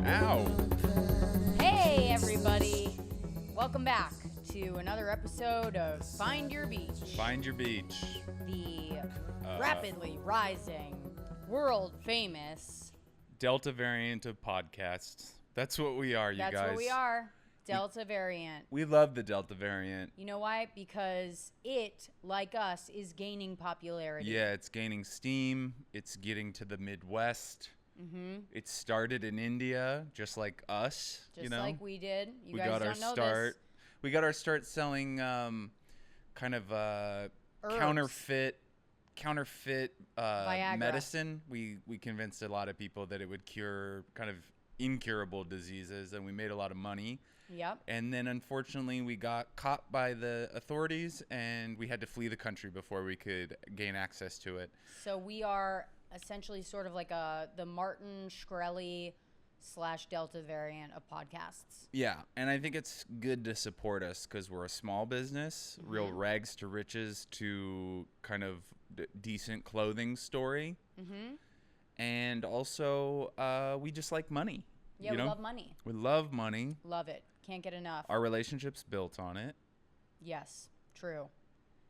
Ow. Hey, everybody. Welcome back to another episode of Find Your Beach. Find Your Beach. The rapidly rising, world-famous... Delta variant of podcasts. That's what we are, you guys. That's what we are. Delta variant. We love the Delta variant. You know why? Because it, like us, is gaining popularity. Yeah, it's gaining steam. It's getting to the Midwest. Mm-hmm. It started in India, just like us. Just like we did. You guys got don't our know start. this. We got our start selling kind of counterfeit Viagra. medicine. We convinced a lot of people that it would cure kind of incurable diseases, and we made a lot of money. Yep. And then, unfortunately, we got caught by the authorities, and we had to flee the country before we could gain access to it. So we are essentially sort of like the Martin Shkreli / Delta variant of podcasts. Yeah, and I think it's good to support us because we're a small business, real rags to riches to kind of decent clothing story. Mm-hmm. And also, we just like money. Yeah, we love money. We love money. Love it. Can't get enough. Our relationship's built on it. Yes, true.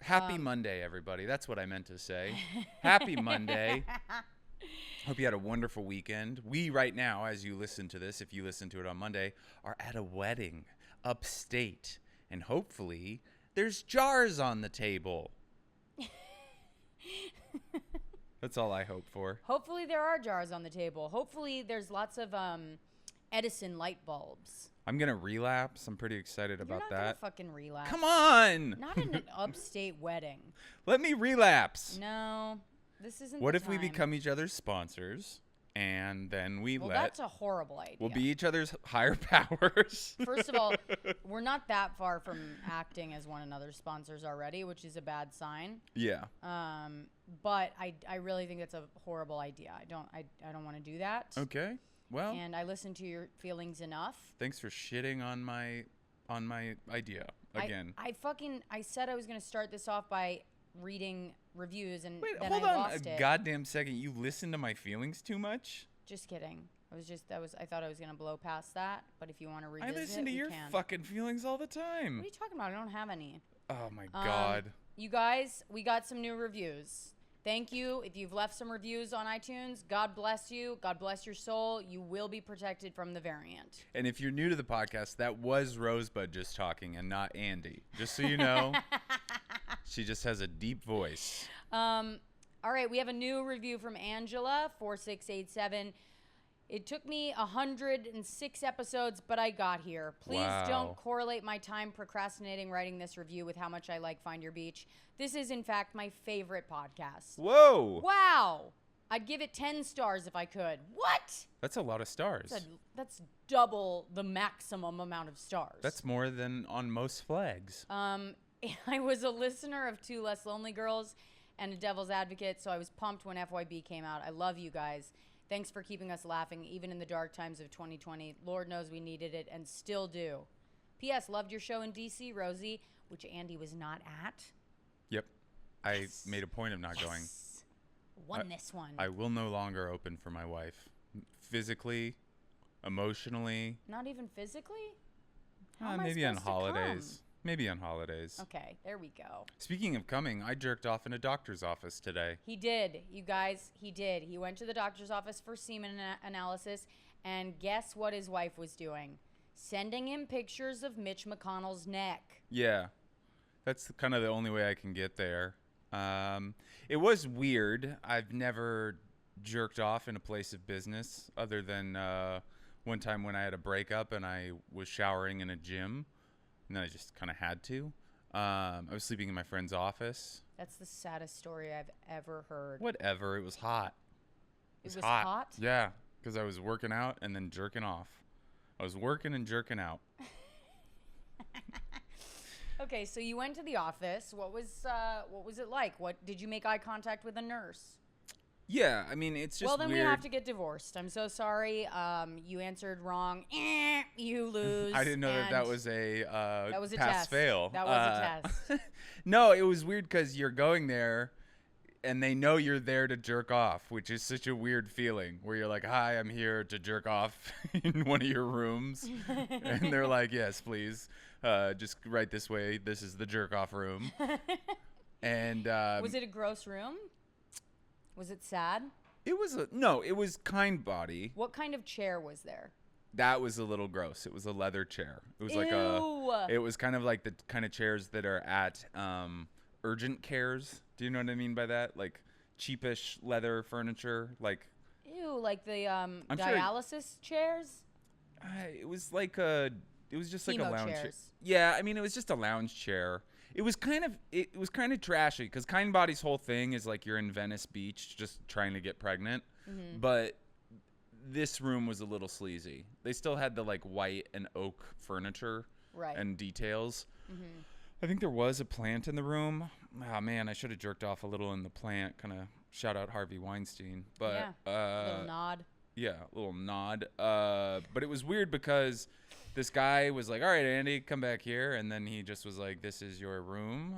Happy Monday, everybody. That's what I meant to say. Happy Monday. Hope you had a wonderful weekend. We, right now, as you listen to this, if you listen to it on Monday, are at a wedding upstate. And hopefully, there's jars on the table. That's all I hope for. Hopefully there are jars on the table. Hopefully there's lots of Edison light bulbs. I'm going to relapse. I'm pretty excited about You're not that. gonna fucking relapse. Come on. Not in an upstate wedding. Let me relapse. No, this isn't What the if we time. become each other's sponsors and then Well, that's a horrible idea. we'll be each other's higher powers? First of all, we're not that far from acting as one another's sponsors already, which is a bad sign. Yeah. But I really think that's a horrible idea. I don't want to do that. Okay. Well, And I listen to your feelings enough. thanks for shitting on my idea again. I said I was going to start this off by reading reviews, and Wait, then hold I on lost a it. goddamn second. You listen to my feelings too much? Just kidding. I thought I was going to blow past that, but if you want to I revisit listen to we your can. fucking feelings all the time. What are you talking about? I don't have any. Oh my god. You guys, we got some new reviews. Thank you. If you've left some reviews on iTunes, God bless you. God bless your soul. You will be protected from the variant. And if you're new to the podcast, that was Rosebud just talking and not Andy. Just so you know. She just has a deep voice. All right, we have a new review from Angela, 4687. It took me 106 episodes, but I got here. Please don't correlate my time procrastinating writing this review with how much I like Find Your Beach. This is, in fact, my favorite podcast. Whoa. Wow. I'd give it 10 stars if I could. What? That's a lot of stars. That's double the maximum amount of stars. That's more than on most flags. I was a listener of Two Less Lonely Girls and a Devil's Advocate, so I was pumped when FYB came out. I love you guys. Thanks for keeping us laughing, even in the dark times of 2020. Lord knows we needed it and still do. P.S. Loved your show in D.C., Rosie, which Andy was not at. Yep. I made a point of not going. Won this one. I will no longer open for my wife. Physically, emotionally. Not even physically? How am I maybe on supposed to holidays. come? Maybe on holidays. Okay, there we go. Speaking of coming, I jerked off in a doctor's office today. He did, you guys. He did. He went to the doctor's office for semen analysis, and guess what his wife was doing? Sending him pictures of Mitch McConnell's neck. Yeah. That's kind of the only way I can get there. It was weird. I've never jerked off in a place of business other than one time when I had a breakup and I was showering in a gym. And then I just kind of had to. I was sleeping in my friend's office. That's the saddest story I've ever heard. Whatever. It was hot. It was hot? Yeah, because I was working out and then jerking off. I was working and jerking out. Okay, so you went to the office. What was it like? What did you make eye contact with a nurse? Yeah, I mean, it's just well, then weird. we have to get divorced. I'm so sorry. You answered wrong. You lose. I didn't know that was a that was a pass test. fail. That was a test. No, it was weird because you're going there. and they know you're there to jerk off, which is such a weird feeling where you're like, hi, I'm here to jerk off in one of your rooms. And they're like, yes, please. Just right this way. This is the jerk off room. And Was it a gross room? Was it sad? it was it was kind body. What kind of chair was there? That was a little gross. It was a leather chair. It was Ew. it was kind of like the kind of chairs that are at urgent cares. Do you know what I mean by that? Like cheapish leather furniture, like Ew, like the sure- dialysis chairs? it was like it was just like a Chemo lounge chair. chairs. Yeah, I mean it was just a lounge chair. It was kind of trashy because Kind Body's whole thing is like you're in Venice Beach just trying to get pregnant, but this room was a little sleazy. They still had the like white and oak furniture Right. and details. I think there was a plant in the room. Oh man, I should have jerked off a little in the plant. Kind of shout out Harvey Weinstein, but Little nod. yeah, a little nod. But it was weird because this guy was like, all right, Andy, come back here. And then he just was like, this is your room.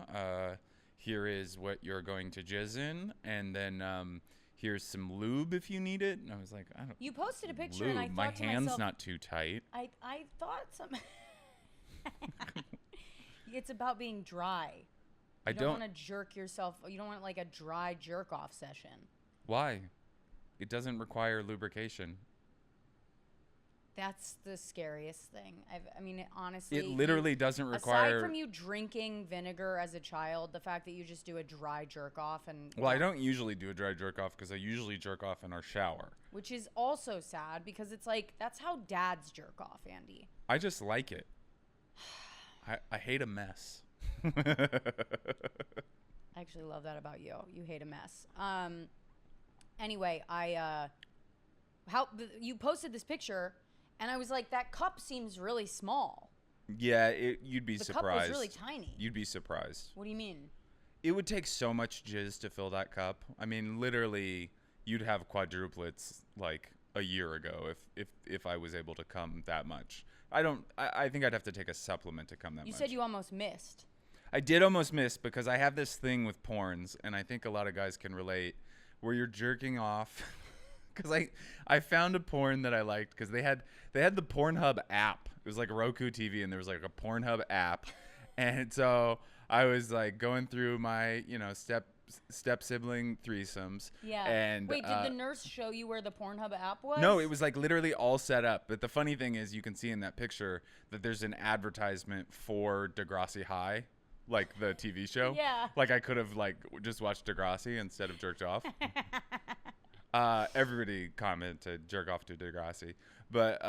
Here is what you're going to jizz in. And then here's some lube if you need it. And I was like, I don't. You posted a picture, lube. and I thought My to hand's myself, not too tight. I thought some. It's about being dry. I You don't don't. want to jerk yourself. You don't want like a dry jerk off session. Why? It doesn't require lubrication. That's the scariest thing. I mean, honestly, It literally doesn't require. Aside from you drinking vinegar as a child, the fact that you just do a dry jerk off and Well, I don't usually do a dry jerk off because I usually jerk off in our shower. which is also sad because it's like that's how dads jerk off, Andy. I just like it. I hate a mess. I actually love that about you. You hate a mess. Anyway, you posted this picture, and I was like, that cup seems really small. Yeah, you'd be The surprised. cup was really tiny. You'd be surprised. What do you mean? It would take so much jizz to fill that cup. I mean, literally, you'd have quadruplets like a year ago if I was able to come that much. I think I'd have to take a supplement to come that much. You said you almost missed. I did almost miss because I have this thing with porns, and I think a lot of guys can relate, where you're jerking off. Because I found a porn that I liked because they had the Pornhub app. It was like a Roku TV, and there was like a Pornhub app, and so I was like going through my step sibling threesomes. Yeah. And wait, did the nurse show you where the Pornhub app was? no, it was like literally all set up. But the funny thing is, you can see in that picture that there's an advertisement for Degrassi High, like the TV show. Yeah. Like I could have like just watched Degrassi instead of jerked off. Everybody commented jerk off to Degrassi, but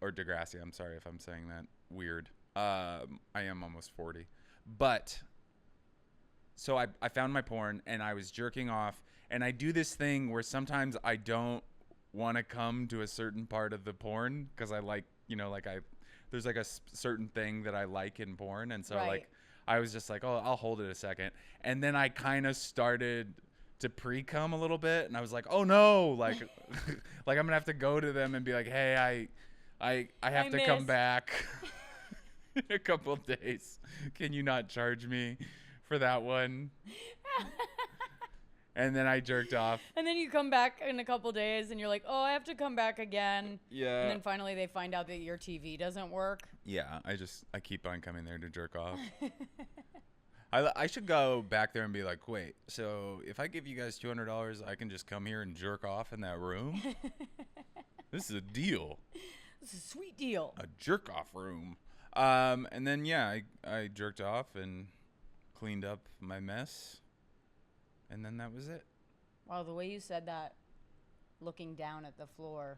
or Degrassi. I'm sorry if I'm saying that weird. I am almost 40, but so I found my porn and I was jerking off, and I do this thing where sometimes I don't want to come to a certain part of the porn because I like there's like a certain thing that I like in porn, and so Right. like I was just like, oh, I'll hold it a second, and then I kind of started to pre-cum a little bit, and I was like, oh no, like like I'm gonna have to go to them and be like, hey, I have to come missed. back in a couple of days. Can you not charge me for that one? And then I jerked off. And then you come back in a couple days, and you're like, oh, I have to come back again. Yeah. And then finally they find out that your TV doesn't work. Yeah, I keep on coming there to jerk off. I should go back there and be like, wait, so if I give you guys $200, I can just come here and jerk off in that room? This is a deal. This is a sweet deal. A jerk off room. And then, yeah, I jerked off and cleaned up my mess. And then that was it. Wow, the way you said that, looking down at the floor.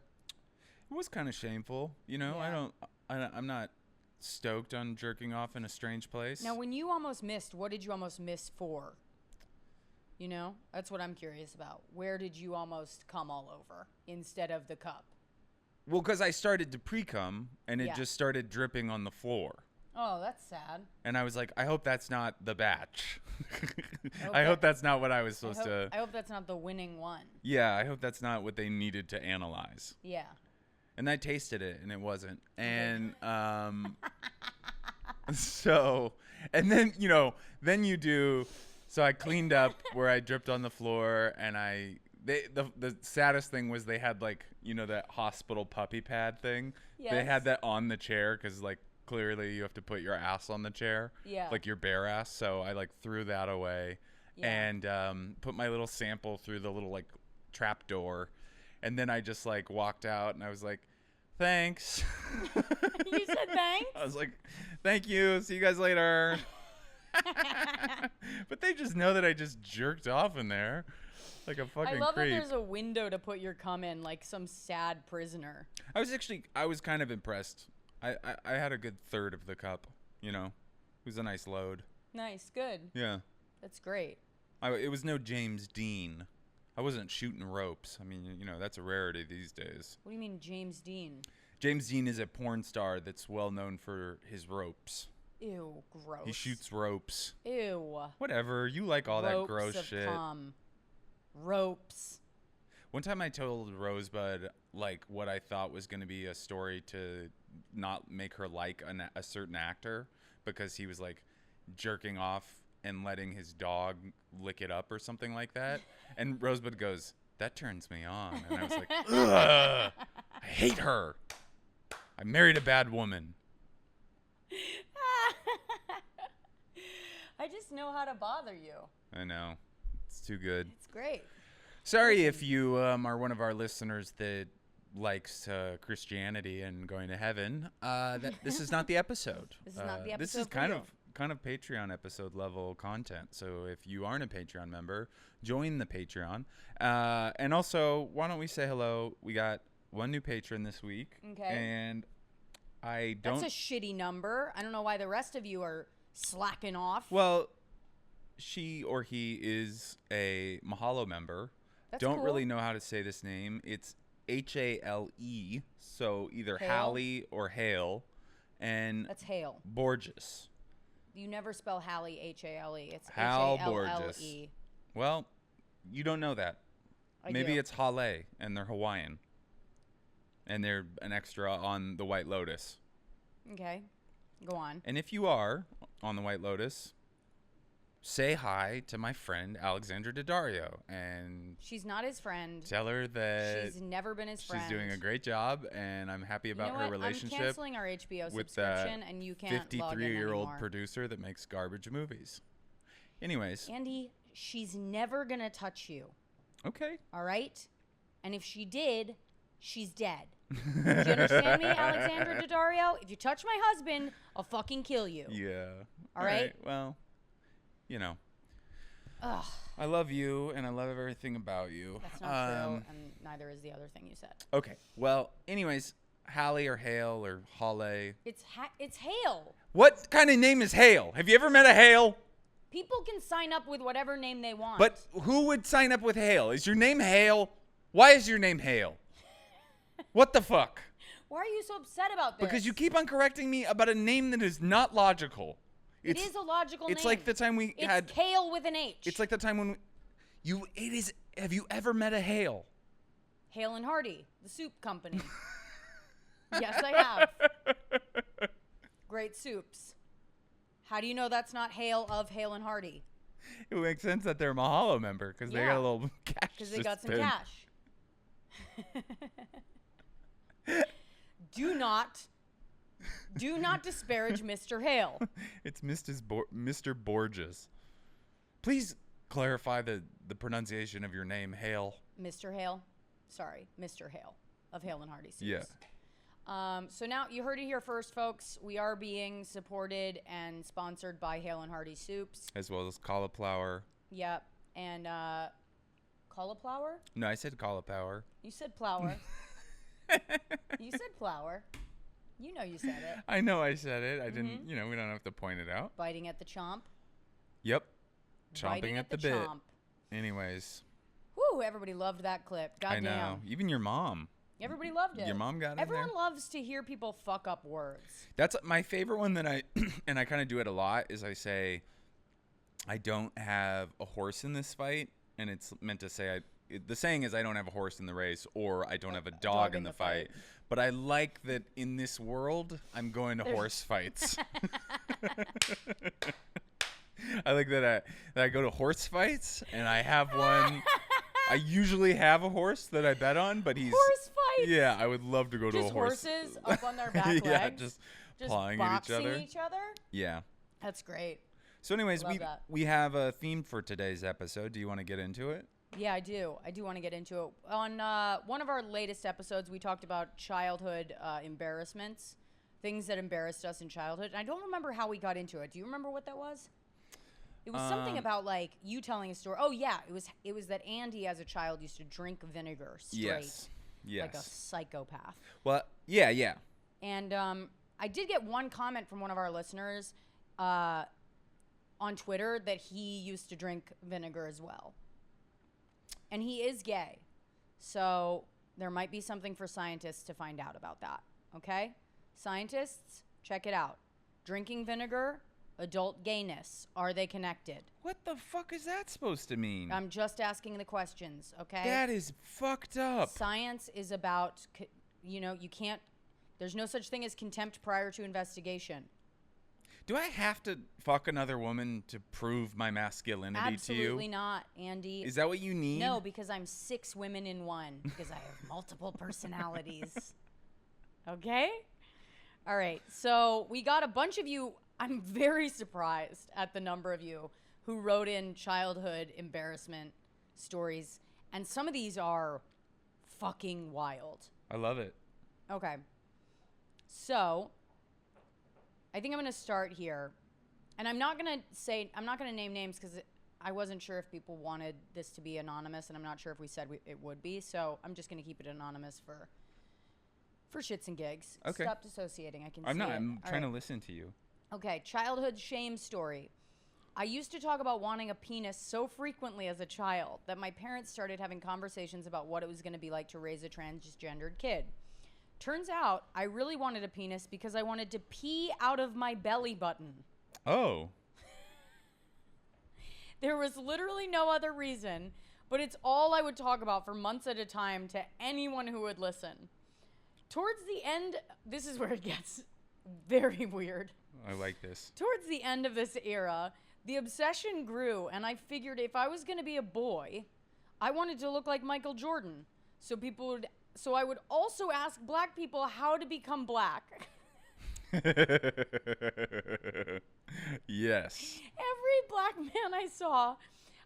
It was kind of shameful. Yeah. I'm not stoked on jerking off in a strange place. Now, when you almost missed, what did you almost miss for? That's what I'm curious about. Where did you almost come all over instead of the cup? Well, because I started to pre-cum, and it Yeah. just started dripping on the floor. Oh, that's sad. And I was like, I hope that's not the batch. hope I hope that- that's not what I was supposed to. I hope that's not the winning one. Yeah, I hope that's not what they needed to analyze. Yeah. And I tasted it, and it wasn't. And so, and then then you do So I cleaned up where I dripped on the floor, and the saddest thing was they had like, you know, that hospital puppy pad thing. They Yes. had that on the chair because like clearly you have to put your ass on the chair, Yeah. like your bare ass. So I like threw that away, Yeah. and put my little sample through the little like trap door, and then I just like walked out, and I was like, thanks. You said thanks? I was like, thank you. See you guys later. But they just know that I just jerked off in there like a fucking I love creep. that there's a window to put your cum in like some sad prisoner. I was kind of impressed. I had a good third of the cup, you know. It was a nice load. Nice, good. Yeah. That's great. It was no James Dean. I wasn't shooting ropes. I mean, you know, that's a rarity these days. What do you mean James Dean? James Dean is a porn star that's well known for his ropes. Ew, gross. He shoots ropes. Ew. Whatever. You like all that Ropes gross of shit. cum. Ropes. One time I told Rosebud like what I thought was going to be a story to not make her like a certain actor because he was like jerking off and letting his dog lick it up or something like that. And Rosebud goes, that turns me on. And I was like, ugh, I hate her. I married a bad woman. I just know how to bother you. I know. It's too good. It's great. Sorry if you are one of our listeners that likes Christianity and going to heaven. This is not the episode. This is not the This episode is for kind of Patreon episode level content. So if you aren't a Patreon member, join the Patreon. And also, why don't we say hello? We got one new patron this week. Okay. And I don't. That's a shitty number. I don't know why the rest of you are slacking off. Well, she or he is a Mahalo member. That's Don't cool. really know how to say this name. It's Hale, so either Hale? Hallie or Hale, and That's Hale. Borges. You never spell Hallie Hale. It's Hal Hale. Borges. Well, you don't know that. Maybe do. it's Hale, and they're Hawaiian, and they're an extra on the White Lotus. Okay. Go on. And if you are on the White Lotus, say hi to my friend Alexandra Daddario and She's not his friend. tell her that She's never been his friend. she's doing a great job, and I'm happy You know about her what? relationship I'm canceling our HBO with that subscription, and you can't log in 53-year-old anymore. producer that makes garbage movies. Anyways, Andy, she's never gonna touch you. okay. All right? And if she did, she's dead. Do you understand me, Alexandra Daddario? If you touch my husband, I'll fucking kill you. Yeah. All right? Well, you know, Ugh, I love you, and I love everything about you. that's not true, and neither is the other thing you said. Okay. Well, anyways, Hallie or Hale or Hale. It's Hale. What kind of name is Hale? Have you ever met a Hale? People can sign up with whatever name they want. But who would sign up with Hale? Is your name Hale? Why is your name Hale? What the fuck? Why are you so upset about this? Because you keep on correcting me about a name that is not logical. It is a logical name. It's like the time we it's had. Hale with an H. It's like the time when it is. Have you ever met a Hale? Hale and Hardy, the soup company. Yes, I have. Great soups. How do you know that's not Hale of Hale and Hardy? It makes sense that they're a Mahalo member because they got Yeah. a little cash. Because they to got some spend. cash. Do not disparage Mr. Hale. It's Mr. Borges. Please clarify the pronunciation of your name, Hale. Mr. Hale. Sorry, Mr. Hale of Hale and Hardy soups. Yeah. So now you heard it here first, folks. We are being supported and sponsored by Hale and Hardy soups. As well as cauliflower. Yep. And cauliflower? No, I said cauliflower. You said flour. You said flour. You know you said it. I know I said it. I didn't, we don't have to point it out. Biting at the chomp. Yep. Chomping Biting at the bit. chomp. Anyways. Whoo, everybody loved that clip. I Goddamn. know. Even your mom. Everybody loved it. Your mom got it Everyone there? loves to hear people fuck up words. That's my favorite one that I, and I kind of do it a lot, is I say, I don't have a horse in this fight. And it's meant to say, the saying is I don't have a horse in the race, or I don't have a dog in the fight. But I like that in this world, I'm going to horse fights. I like that I go to horse fights and I have one. I usually have a horse that I bet on, but he's Horse fights. yeah. I would love to go to a Just horse. horses up on their back Yeah, legs. just Just pawing at boxing each other. Yeah. That's great. So, anyways, Love that. we have a theme for today's episode. Do you want to get into it? Yeah, I do. I do want to get into it. On one of our latest episodes, we talked about childhood embarrassments, things that embarrassed us in childhood. And I don't remember how we got into it. Do you remember what that was? It was something about like you telling a story. Oh yeah, it was that Andy as a child used to drink vinegar straight, Yes. like a psychopath. Well, yeah. And I did get one comment from one of our listeners on Twitter that he used to drink vinegar as well. And he is gay. So there might be something for scientists to find out about that. Okay? Scientists, check it out. Drinking vinegar, adult gayness. Are they connected? What the fuck is that supposed to mean? I'm just asking the questions, okay? That is fucked up. Science is about, you can't, there's no such thing as contempt prior to investigation. Do I have to fuck another woman to prove my masculinity to you? Absolutely not, Andy. Is that what you need? No, because I'm 6 women in one, because I have multiple personalities. Okay? All right, so we got a bunch of you. I'm very surprised at the number of you who wrote in childhood embarrassment stories, and some of these are fucking wild. I love it. Okay. So, I think I'm going to start here. And I'm not going to name names because I wasn't sure if people wanted this to be anonymous, and I'm not sure if we said it would be. So, I'm just going to keep it anonymous for shits and gigs. Okay. Stop dissociating. I can I'm see not. it. I'm All trying right. to listen to you. Okay, childhood shame story. I used to talk about wanting a penis so frequently as a child that my parents started having conversations about what it was going to be like to raise a transgendered kid. Turns out I really wanted a penis because I wanted to pee out of my belly button. Oh. There was literally no other reason, but it's all I would talk about for months at a time to anyone who would listen. Towards the end, this is where it gets very weird. I like this. Towards the end of this era, the obsession grew, and I figured if I was going to be a boy, I wanted to look like Michael Jordan. So I would also ask black people how to become black. Yes. Every black man I saw,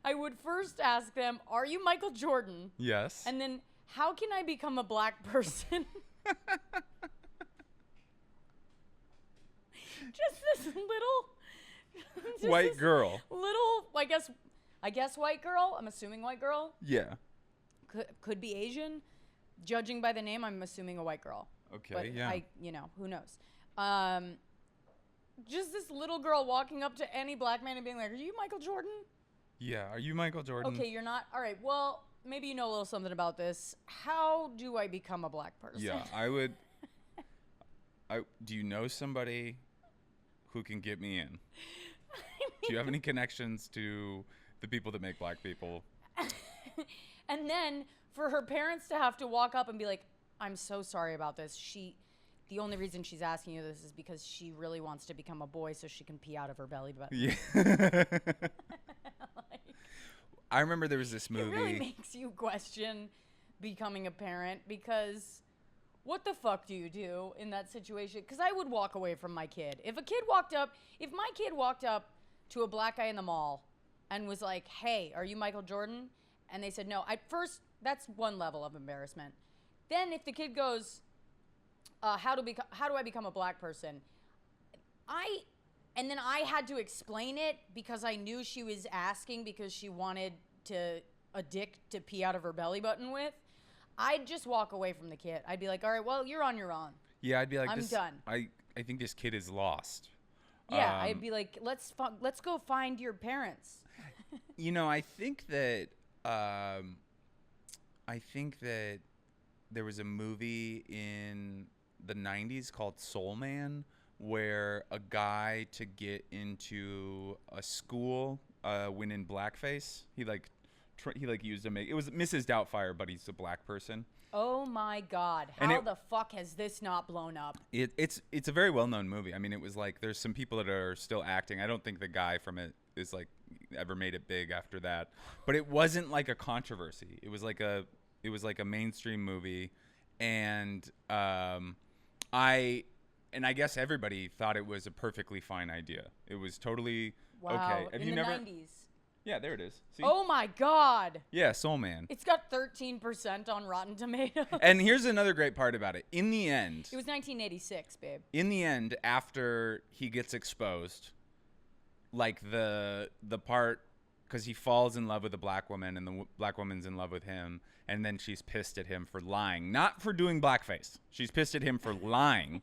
I would first ask them, "Are you Michael Jordan?" Yes. And then, "How can I become a black person?" Just this little White girl. Little, I guess white girl. I'm assuming white girl. Yeah. Could be Asian. Judging by the name, I'm assuming a white girl. Okay. But Yeah. who knows? Just this little girl walking up to any black man and being like, "Are you Michael Jordan?" Yeah. Are you Michael Jordan? Okay, you're not. All right. Well, maybe you know a little something about this. How do I become a black person? Yeah. I would. Do you know somebody who can get me in? Do you have any connections to the people that make black people? And then for her parents to have to walk up and be like, "I'm so sorry about this. The only reason she's asking you this is because she really wants to become a boy so she can pee out of her belly button." Yeah. Like, I remember there was this movie. it really makes you question becoming a parent, because what the fuck do you do in that situation? Because I would walk away from my kid. If my kid walked up to a black guy in the mall and was like, "Hey, are you Michael Jordan?" And they said no, first, that's one level of embarrassment. Then if the kid goes, how do I become a black person? And then I had to explain it because I knew she was asking because she wanted a dick to pee out of her belly button with. I'd just walk away from the kid. I'd be like, "All right, well, you're on your own." Yeah, I'd be like, I'm done. I think this kid is lost. Yeah, I'd be like, let's go find your parents. I think that there was a movie in the 90s called Soul Man, where a guy, to get into a school, went in blackface. He used to make it was Mrs. Doubtfire, but he's a black person. Oh my God! How the fuck has this not blown up? It's a very well known movie. I mean, it was like there's some people that are still acting. I don't think the guy from it is like ever made it big after that. But it wasn't like a controversy. It was like a mainstream movie, and I guess everybody thought it was a perfectly fine idea. It was totally Wow. okay. Have In you the never? 90s. Yeah, there it is. See? Oh my God. Yeah, Soul Man. It's got 13% on Rotten Tomatoes. And here's another great part about it. In the end, It was 1986, babe. after he gets exposed, like the part, because he falls in love with a black woman and the black woman's in love with him, and then she's pissed at him for lying, not for doing blackface. She's pissed at him for lying.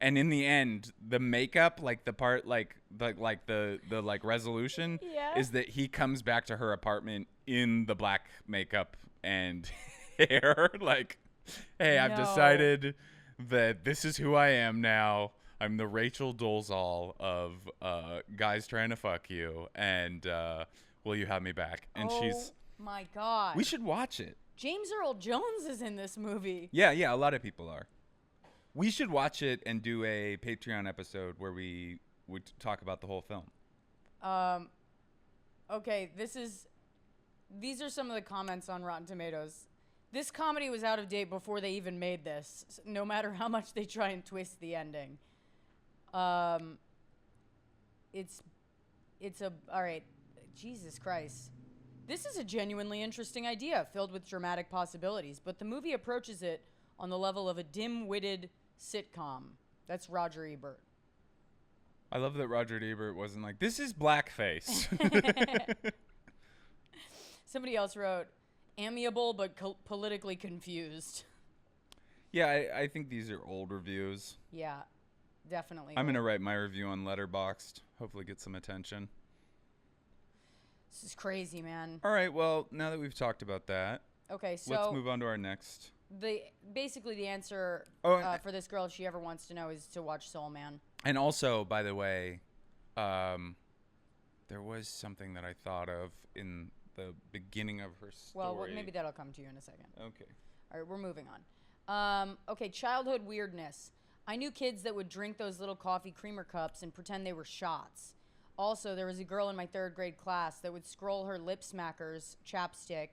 And in the end, the makeup, like the part, like the resolution, Yeah. is that he comes back to her apartment in the black makeup and hair. Like, hey, I've No. decided that this is who I am now. I'm the Rachel Dolezal of guys trying to fuck you, and will you have me back? And Oh my God. we should watch it. James Earl Jones is in this movie. Yeah, a lot of people are. We should watch it and do a Patreon episode where we would talk about the whole film. Okay, these are some of the comments on Rotten Tomatoes. This comedy was out of date before they even made this, no matter how much they try and twist the ending. All right, Jesus Christ. This is a genuinely interesting idea filled with dramatic possibilities, but the movie approaches it on the level of a dim-witted sitcom. That's Roger Ebert. I love that Roger Ebert wasn't like, this is blackface. Somebody else wrote, amiable but politically confused. Yeah, I think these are old reviews. Yeah, definitely. I'm going to write my review on Letterboxd. Hopefully get some attention. This is crazy, man. All right, well, now that we've talked about that, Okay, so let's move on to our next. basically the answer for this girl, if she ever wants to know, is to watch Soul Man. And also, by the way, there was something that I thought of in the beginning of her story. Well, maybe that'll come to you in a second. Okay. All right, we're moving on. Okay, childhood weirdness. I knew kids that would drink those little coffee creamer cups and pretend they were shots. Also, there was a girl in my 3rd grade class that would scroll her lip smackers chapstick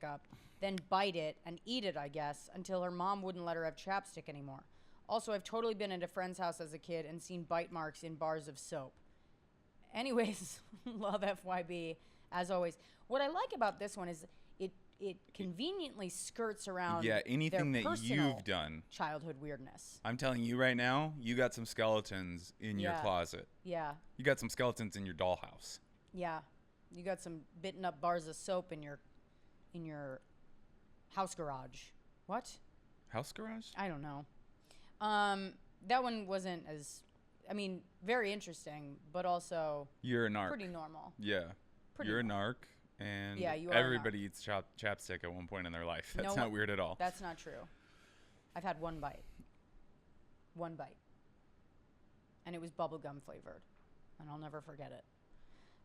up, then bite it and eat it, I guess, until her mom wouldn't let her have chapstick anymore. Also, I've totally been at a friend's house as a kid and seen bite marks in bars of soap. Anyways, love FYB, as always. What I like about this one is it conveniently skirts around anything their that personal you've done. childhood weirdness. I'm telling you right now, you got some skeletons in your closet. Yeah. You got some skeletons in your dollhouse. Yeah. You got some bitten up bars of soap in your house garage. What? House garage? I don't know. That one wasn't very interesting, but also You're a narc. pretty normal. Yeah. Pretty You're a normal. narc, and Yeah, you are a everybody eats chapstick at one point in their life. That's not weird at all. That's not true. I've had one bite. One bite. And it was bubblegum flavored. And I'll never forget it.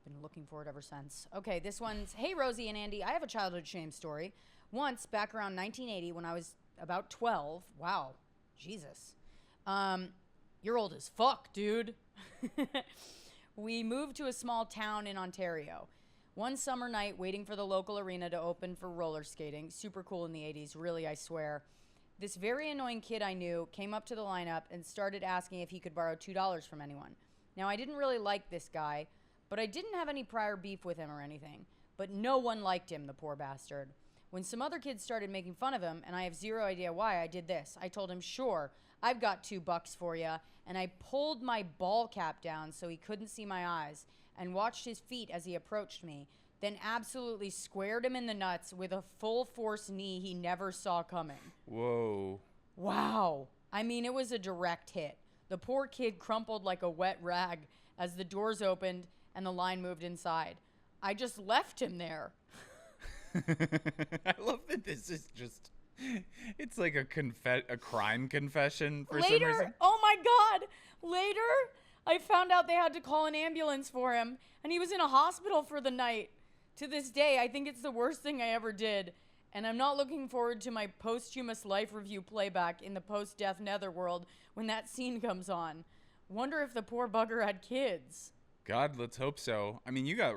Been looking for it ever since. Okay, this one's, hey, Rosie and Andy, I have a childhood shame story. Once, back around 1980, when I was about 12, wow, Jesus. You're old as fuck, dude. We moved to a small town in Ontario. One summer night, waiting for the local arena to open for roller skating, super cool in the 80s, really, I swear. This very annoying kid I knew came up to the lineup and started asking if he could borrow $2 from anyone. Now, I didn't really like this guy, but I didn't have any prior beef with him or anything. But no one liked him, the poor bastard. When some other kids started making fun of him, and I have zero idea why, I did this. I told him, sure, I've got $2 for you, and I pulled my ball cap down so he couldn't see my eyes and watched his feet as he approached me, then absolutely squared him in the nuts with a full force knee he never saw coming. Whoa. Wow. I mean, it was a direct hit. The poor kid crumpled like a wet rag as the doors opened and the line moved inside. I just left him there. I love that this is just, it's like a crime confession for some Later, reason. oh my God. Later, I found out they had to call an ambulance for him, and he was in a hospital for the night. To this day, I think it's the worst thing I ever did, and I'm not looking forward to my posthumous life review playback in the post-death netherworld when that scene comes on. Wonder if the poor bugger had kids. God, let's hope so. I mean, you got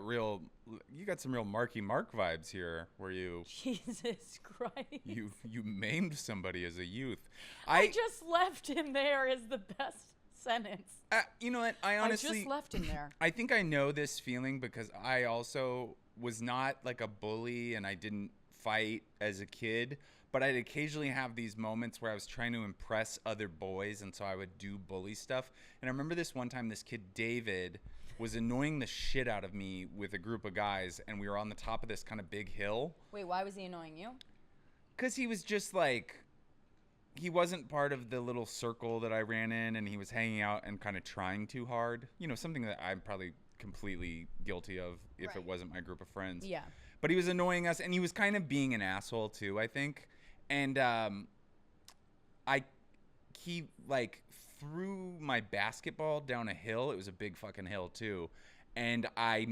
some real Marky Mark vibes here, where Jesus Christ. you maimed somebody as a youth. I just left him there is the best sentence. You know what? I honestly I just left him there. I think I know this feeling because I also was not like a bully and I didn't fight as a kid, but I'd occasionally have these moments where I was trying to impress other boys, and so I would do bully stuff. And I remember this one time, this kid David was annoying the shit out of me with a group of guys, and we were on the top of this kind of big hill. Wait, why was he annoying you? Because he was just like, he wasn't part of the little circle that I ran in, and he was hanging out and kind of trying too hard. You know, something that I'm probably completely guilty of if it wasn't my group of friends. Yeah. But he was annoying us, and he was kind of being an asshole too, I think. And he like threw my basketball down a hill. It was a big fucking hill too, and I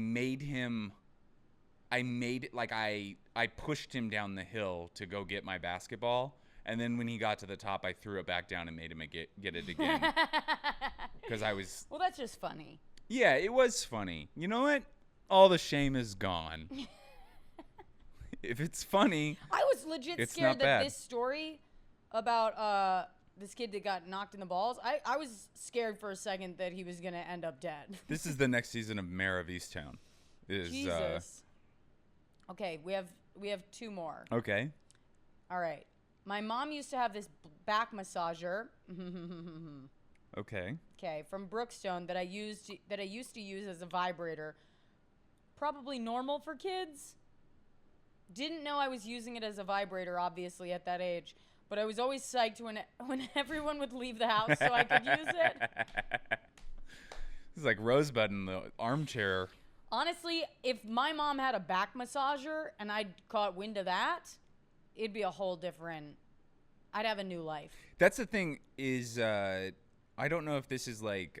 pushed him down the hill to go get my basketball, and then when he got to the top, I threw it back down and made him get it again. Because I was. Well, that's just funny. Yeah, it was funny. You know what? All the shame is gone. If it's funny, I was legit it's scared not that bad. this story about this kid that got knocked in the balls, I was scared for a second that he was going to end up dead. This is the next season of Mayor of Easttown. Jesus. Okay, we have 2 more. Okay. All right. My mom used to have this back massager. Okay. Okay, from Brookstone that I used to use as a vibrator. Probably normal for kids. Didn't know I was using it as a vibrator, obviously, at that age. But I was always psyched when everyone would leave the house so I could use it. This is like Rosebud in the armchair. Honestly, if my mom had a back massager and I'd caught wind of that, it'd be a whole different... I'd have a new life. That's the thing is, I don't know if this is like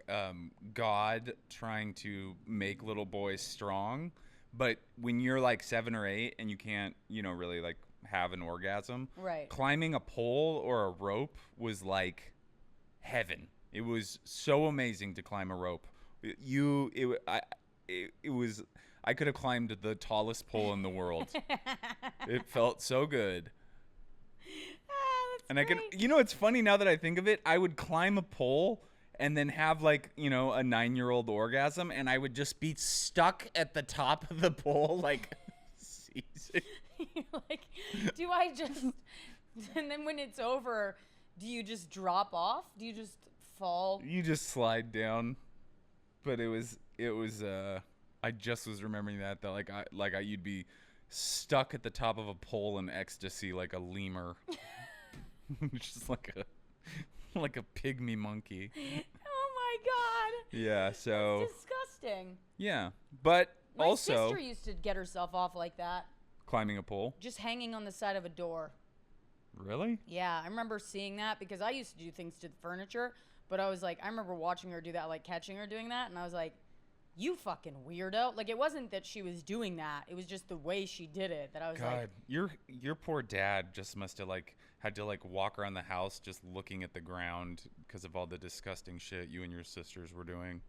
God trying to make little boys strong, but when you're like 7 or 8 and you can't, really like have an orgasm, Right. climbing a pole or a rope was like heaven. It was so amazing to climb a rope. I could have climbed the tallest pole in the world. It felt so good. And great. it's funny now that I think of it, I would climb a pole and then have like, a 9-year-old orgasm, and I would just be stuck at the top of the pole like season. Like, do I just... And then when it's over, do you just drop off? Do you just fall? You just slide down. But it was I just was remembering that you'd be stuck at the top of a pole in ecstasy like a lemur. Just like a pygmy monkey. Oh my god. Yeah, so That's disgusting. yeah. But My also sister used to get herself off like that, climbing a pole. just hanging on the side of a door. Really? Yeah, I remember seeing that because I used to do things to the furniture, but I was like, I remember watching her do that, like catching her doing that, and I was like, you fucking weirdo. Like, it wasn't that she was doing that. It was just the way she did it that I was God, like, your poor dad just must have had to walk around the house just looking at the ground because of all the disgusting shit you and your sisters were doing.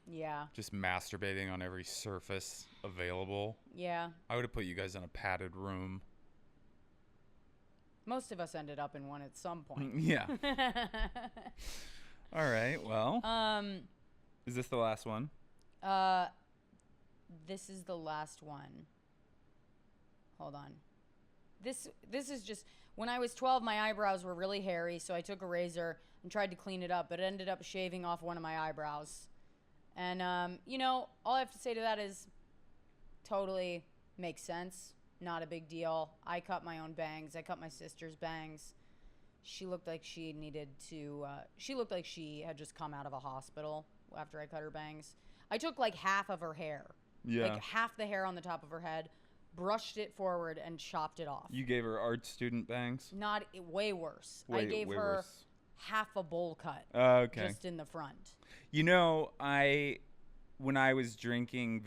yeah, Just masturbating on every surface available. yeah. I would have put you guys in a padded room. Most of us ended up in one at some point. Yeah. All right. Well, is this the last one? This is the last one. Hold on. This is just when I was 12, my eyebrows were really hairy, so I took a razor and tried to clean it up, but it ended up shaving off one of my eyebrows. And all I have to say to that is totally makes sense. Not a big deal. I cut my own bangs. I cut my sister's bangs. She looked like she needed to she looked like she had just come out of a hospital after I cut her bangs. I took like half of her hair. Yeah. Like half the hair on the top of her head, brushed it forward and chopped it off. You gave her art student bangs? Not way worse. I Way gave her worse. half a bowl cut. Okay. Just in the front. When I was drinking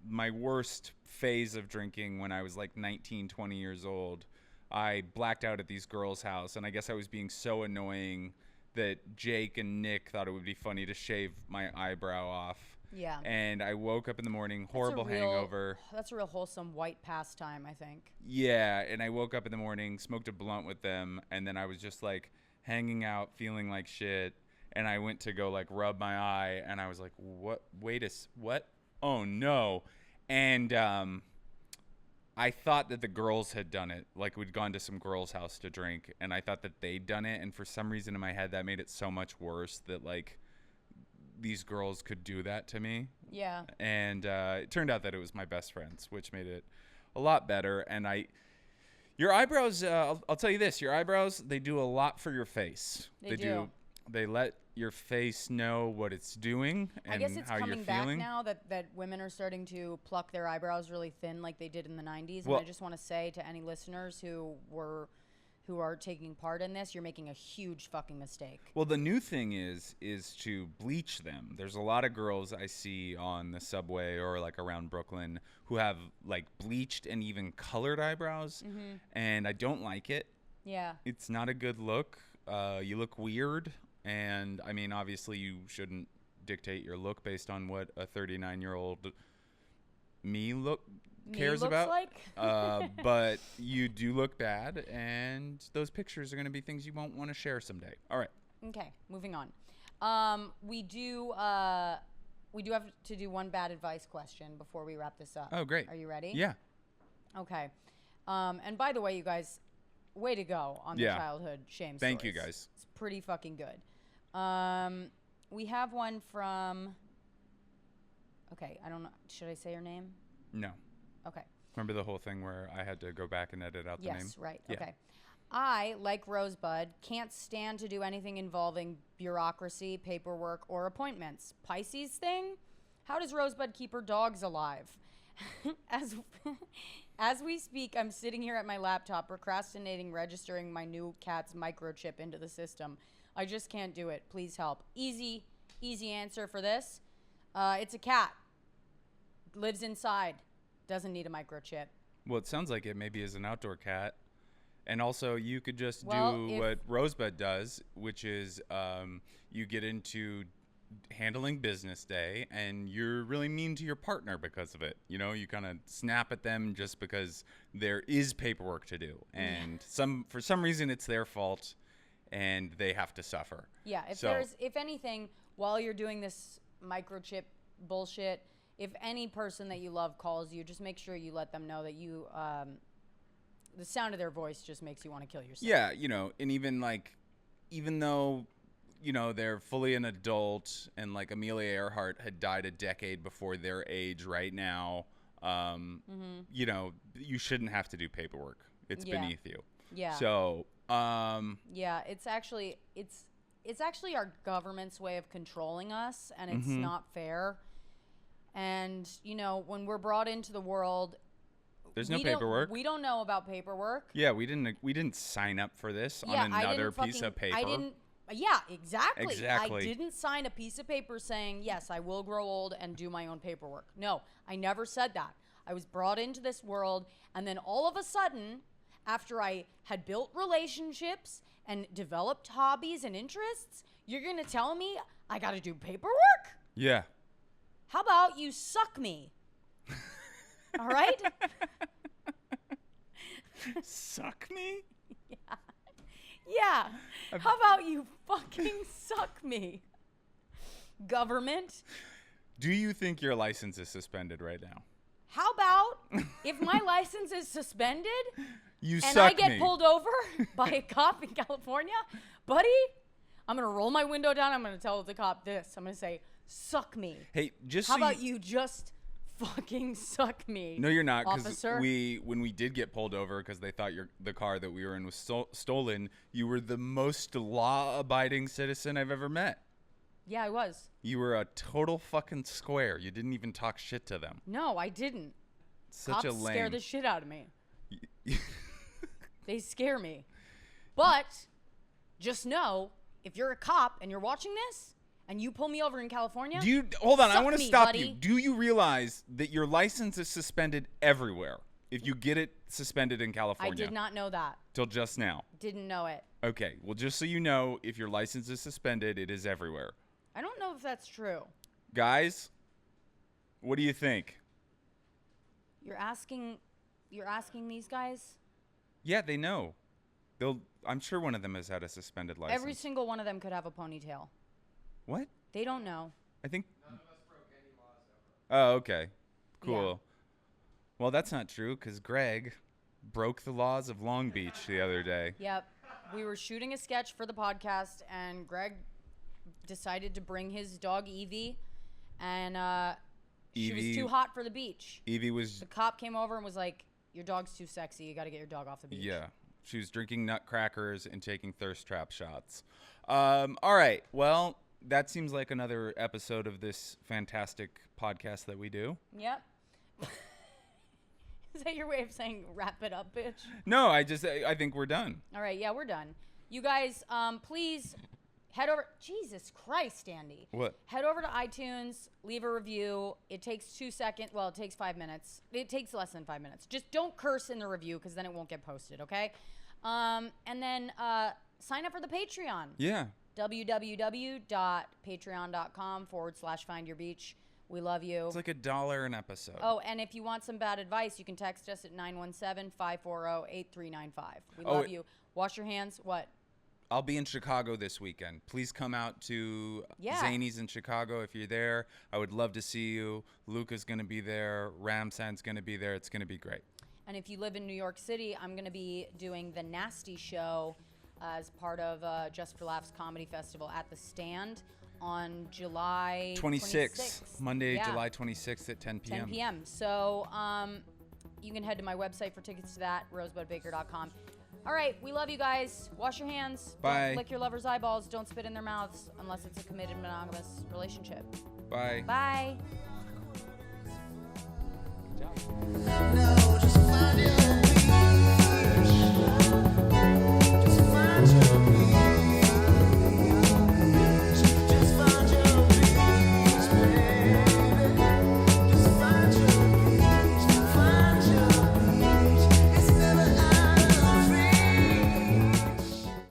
my worst phase of drinking when I was like 19, 20 years old, I blacked out at these girls' house, and I guess I was being so annoying that Jake and Nick thought it would be funny to shave my eyebrow off. Yeah. And I woke up in the morning, horrible hangover. That's a real wholesome white pastime, I think. Yeah, and I woke up in the morning, smoked a blunt with them, and then I was just like hanging out, feeling like shit. And I went to go like rub my eye, and I was like, "What? What? Oh no!" And I thought that the girls had done it. Like we'd gone to some girls' house to drink, and I thought that they'd done it. And for some reason in my head, that made it so much worse that like these girls could do that to me. Yeah. And it turned out that it was my best friends, which made it a lot better. And your eyebrows, I'll tell you this, your eyebrows, they do a lot for your face. They do. They let your face know what it's doing and I guess it's how coming you're back feeling. now that women are starting to pluck their eyebrows really thin like they did in the 90s. Well, and I just want to say to any listeners who are taking part in this, you're making a huge fucking mistake. Well, the new thing is to bleach them. There's a lot of girls I see on the subway or like around Brooklyn who have like bleached and even colored eyebrows, and I don't like it. Yeah. It's not a good look. You look weird, and I mean, obviously, you shouldn't dictate your look based on what a 39-year-old me cares looks about. like? But you do look bad, and those pictures are going to be things you won't want to share someday. All right. Okay, moving on. We do have to do one bad advice question before we wrap this up. Oh, great. Are you ready? Yeah. Okay. And by the way, you guys, way to go on the childhood shame Thank you, stories. guys. It's pretty fucking good. We have one from. Okay, I don't know. Should I say her name? No. Okay. Remember the whole thing where I had to go back and edit out the name? Yes, right. Yeah. Okay. I, like Rosebud, can't stand to do anything involving bureaucracy, paperwork, or appointments. Pisces thing? How does Rosebud keep her dogs alive? As we speak, I'm sitting here at my laptop procrastinating registering my new cat's microchip into the system. I just can't do it. Please help. Easy answer for this. It's a cat. Lives inside. Doesn't need a microchip. Well, it sounds like it maybe is an outdoor cat. And also, you could just do what Rosebud does, which is you get into handling business day, and you're really mean to your partner because of it. You know, you kind of snap at them just because there is paperwork to do. And for some reason, it's their fault, and they have to suffer. Yeah, if anything, while you're doing this microchip bullshit, if any person that you love calls you, just make sure you let them know that you, the sound of their voice just makes you want to kill yourself. Yeah, you know, and even though, you know, they're fully an adult and like Amelia Earhart had died a decade before their age right now, you know, you shouldn't have to do paperwork. It's beneath you. Yeah. So, yeah, it's actually our government's way of controlling us, and it's not fair. And, you know, when we're brought into the world, there's no paperwork. We don't know about paperwork. Yeah, we didn't sign up for this on another piece of paper. Yeah, exactly. Exactly. I didn't sign a piece of paper saying, yes, I will grow old and do my own paperwork. No, I never said that. I was brought into this world, and then all of a sudden, after I had built relationships and developed hobbies and interests, you're going to tell me I got to do paperwork? Yeah. How about you suck me? All right? Suck me? Yeah. How about you fucking suck me? Government. Do you think your license is suspended right now? How about if my license is suspended You and suck I get me. pulled over by a cop in California, buddy, I'm going to roll my window down. I'm going to tell the cop this. I'm going to say, suck me. Hey, just How so about you just fucking suck me? No, you're not, because officer. when we did get pulled over because they thought the car that we were in was stolen, you were the most law-abiding citizen I've ever met. Yeah, I was. You were a total fucking square. You didn't even talk shit to them. No, I didn't. Such Cops a lame. scare the shit out of me. They scare me. But just know, if you're a cop and you're watching this and you pull me over in California, Hold on, I suck want to me, stop buddy. you. Do you realize that your license is suspended everywhere if you get it suspended in I California. did not know that. Till just now. Didn't know it. Okay. Well, just so you know, if your license is suspended, it is everywhere. I don't know if that's true. Guys, what do you think? You're asking these guys? Yeah, they know. I'm sure one of them has had a suspended license. Every single one of them could have a ponytail. What? They don't know. I think. None of us broke any laws ever. Oh, okay. Cool. Well, that's not true because Greg broke the laws of Long Beach the other day. Yep. We were shooting a sketch for the podcast, and Greg decided to bring his dog Evie, and she was Evie- too hot for the beach. Evie was, The cop came over and was like, "Your dog's too sexy. You got to get your dog off the beach." yeah, she was drinking nutcrackers and taking thirst trap shots. All right. Well, that seems like another episode of this fantastic podcast that we do. Yep. Is that your way of saying wrap it up, bitch? No, I think we're done. All right, yeah, we're done. You guys, please head over. Jesus Christ, Andy. What? Head over to iTunes, leave a review. It takes 2 seconds. Well, it takes 5 minutes. It takes less than 5 minutes. Just don't curse in the review because then it won't get posted, okay? And then sign up for the Patreon. Yeah. www.patreon.com/findyourbeach. We love you. It's like $1 an episode. Oh, and if you want some bad advice, you can text us at 917-540-8395. We love you. Wash your hands. What? I'll be in Chicago this weekend. Please come out to Yeah. Zany's in Chicago if you're there. I would love to see you. Luca's going to be there. Ramsan's going to be there. It's going to be great. And if you live in New York City, I'm going to be doing the Nasty Show as part of Just for Laughs Comedy Festival at the Stand on July 26th. Monday, Yeah. July 26th at 10 p.m. 10 p.m. So you can head to my website for tickets to that, rosebudbaker.com. All right, we love you guys. Wash your hands. Bye. Don't lick your lover's eyeballs. Don't spit in their mouths unless it's a committed monogamous relationship. Bye. Bye. Good job. No, just find you.